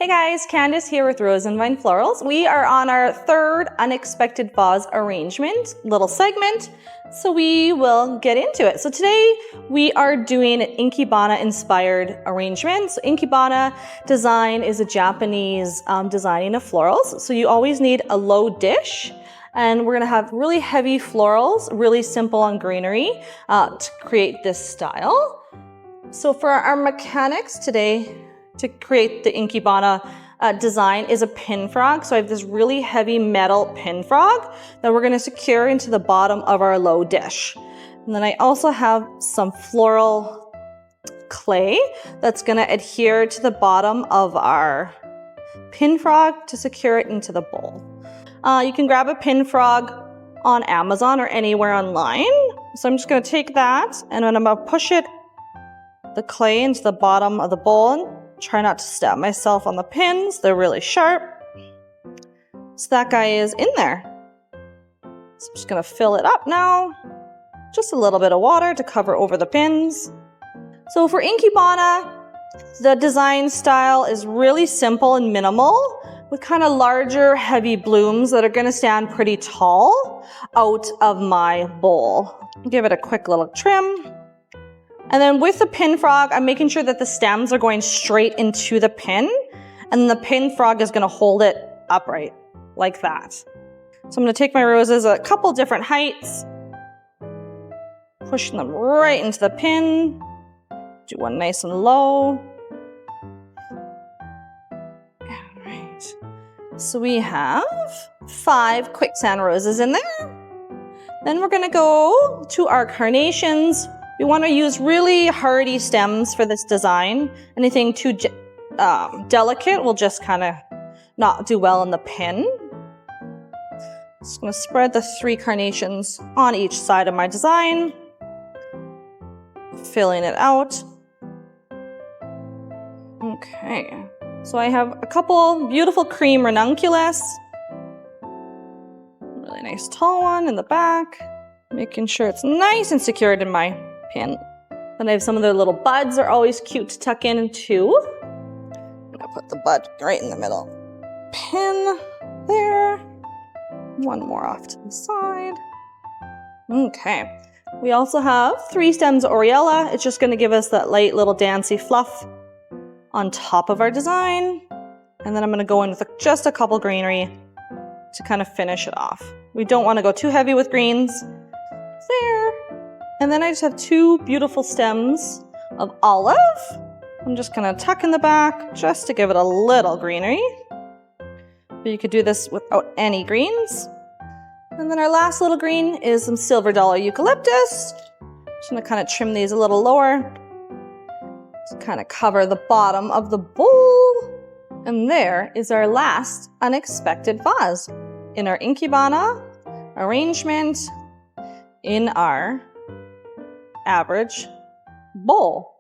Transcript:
Hey guys, Candace here with Rose and Vine Florals. We are on our third Unexpected Vase arrangement, little segment, so we will get into it. So today we are doing an Ikebana-inspired arrangement. So Ikebana design is a Japanese designing of florals. So you always need a low dish, and we're gonna have really heavy florals, really simple on greenery to create this style. So for our mechanics today, to create the Ikebana design is a pin frog. So I have this really heavy metal pin frog that we're gonna secure into the bottom of our low dish. And then I also have some floral clay that's gonna adhere to the bottom of our pin frog to secure it into the bowl. You can grab a pin frog on Amazon or anywhere online. So I'm just gonna take that and then I'm gonna push the clay into the bottom of the bowl. Try not to stab myself on the pins, they're really sharp. So that guy is in there. So I'm just gonna fill it up now. Just a little bit of water to cover over the pins. So for Ikebana, the design style is really simple and minimal with kind of larger, heavy blooms that are gonna stand pretty tall out of my bowl. Give it a quick little trim. And then with the pin frog, I'm making sure that the stems are going straight into the pin, and the pin frog is gonna hold it upright, like that. So I'm gonna take my roses a couple different heights, pushing them right into the pin, do one nice and low. All right, so we have 5 quicksand roses in there. Then we're gonna go to our carnations. We want to use really hardy stems for this design. Anything too delicate will just kind of not do well in the pin. Just going to spread the 3 carnations on each side of my design. Filling it out. Okay, so I have a couple beautiful cream ranunculus. Really nice tall one in the back. Making sure it's nice and secured in my pin. Then I have some of their little buds are always cute to tuck in too. I'm gonna put the bud right in the middle. Pin there. One more off to the side. Okay. We also have 3 stems of Oriella. It's just gonna give us that light little dancey fluff on top of our design. And then I'm gonna go in with just a couple greenery to kind of finish it off. We don't wanna go too heavy with greens. There. And then I just have 2 beautiful stems of olive. I'm just gonna tuck in the back just to give it a little greenery. But you could do this without any greens. And then our last little green is some silver dollar eucalyptus. Just gonna kind of trim these a little lower. Just kind of cover the bottom of the bowl. And there is our last unexpected vase in our Ikebana arrangement in our average bowl.